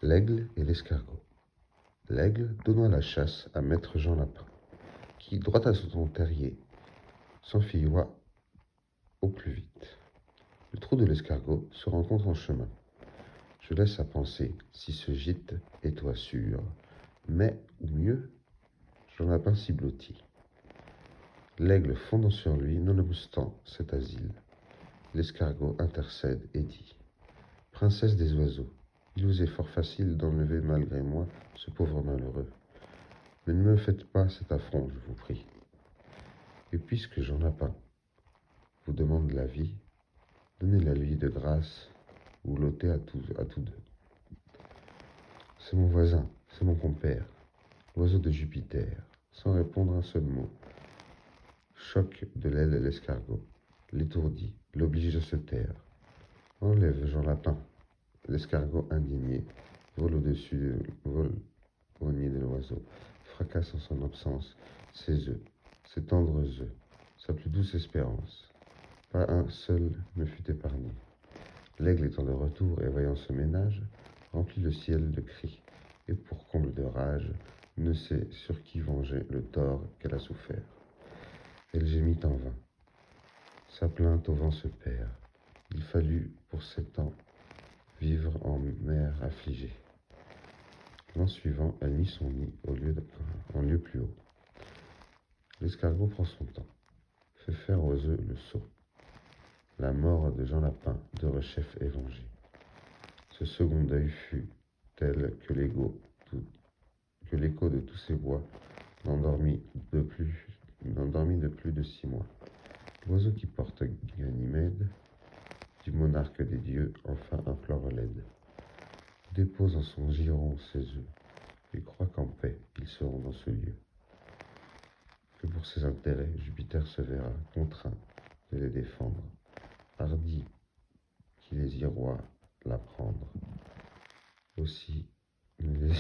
L'aigle et l'escargot. L'aigle donna la chasse à maître Jean Lapin, qui, droit à son terrier, s'enfuit au plus vite. Le trou de l'escargot se rencontre en chemin. Je laisse à penser si ce gîte est toit sûr, mais, ou mieux, Jean Lapin s'y blottit. L'aigle fondant sur lui, nonobstant cet asile. L'escargot intercède et dit : Princesse des oiseaux, il vous est fort facile d'enlever malgré moi ce pauvre malheureux. Mais ne me faites pas cet affront, je vous prie. Et puisque Jean Lapin vous demande la vie, donnez-la lui de grâce ou l'ôtez à tous deux. C'est mon voisin, c'est mon compère, l'oiseau de Jupiter, sans répondre un seul mot. Choque de l'aile l'escargot, l'étourdit, l'oblige à se taire. Enlève Jean Lapin. L'escargot indigné vole au nid de l'oiseau, fracasse en son absence ses œufs, ses tendres œufs, sa plus douce espérance. Pas un seul ne fut épargné. L'aigle étant de retour et voyant ce ménage, remplit le ciel de cris, et pour comble de rage, ne sait sur qui venger le tort qu'elle a souffert. Elle gémit en vain. Sa plainte au vent se perd. Il fallut, pour 7 ans, vivre en mer affligée. L'an suivant, elle mit son nid en lieu plus haut. L'escargot prend son temps, fait faire aux œufs le saut. La mort de Jean Lapin, de Rechef est vengée. Ce second deuil fut tel que l'écho de tous ces bois n'endormit de plus de 6 mois. L'oiseau qui porte Ganymède, du monarque des dieux, enfin implore l'aide. Dépose en son giron ses œufs, et croit qu'en paix ils seront dans ce lieu. Que pour ses intérêts, Jupiter se verra contraint de les défendre. Hardi qui les iroie la prendre. Aussi ne les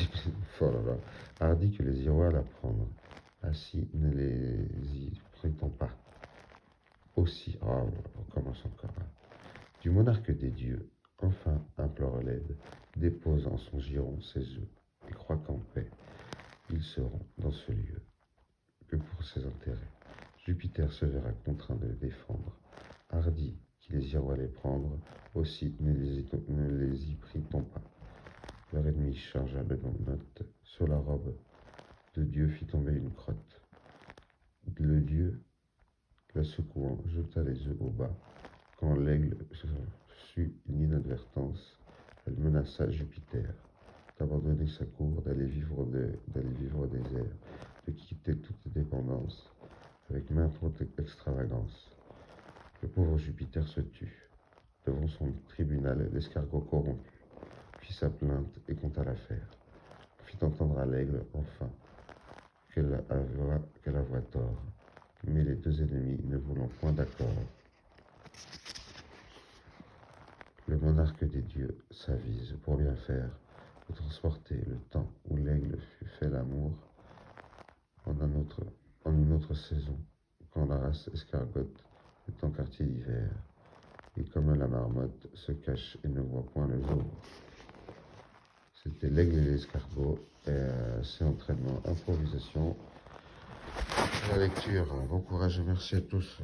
hardi que les irois la prendre. Ainsi ne les y prit-on pas. Aussi, on recommence encore. Du monarque des dieux, enfin implore l'aide, dépose en son giron ses œufs, et croit qu'en paix ils seront dans ce lieu. Que pour ses intérêts, Jupiter se verra contraint de les défendre. Hardi qui les irois les prendre, aussi ne les y prit-on pas. Leur ennemi chargea de notes, sur la robe de Dieu fit tomber une crotte. Le Dieu, la secouant, jeta les œufs au bas. Quand l'aigle sut l'inadvertance, elle menaça Jupiter d'abandonner sa cour, d'aller vivre au désert, de quitter toute dépendance, avec maintes extravagance. Le pauvre Jupiter se tut. Devant son tribunal, l'escargot corrompu fit sa plainte et conta l'affaire. Fit entendre à l'aigle, enfin, qu'elle avoua tort, mais les deux ennemis ne voulant point d'accord. Le monarque des dieux s'avise pour bien faire, de transporter le temps où l'aigle fut fait l'amour en une autre saison, quand la race escargote est en quartier d'hiver, et comme la marmotte se cache et ne voit point le jour. C'était l'aigle et l'escargot, c'est entraînement, improvisation, la lecture. Bon courage et merci à tous.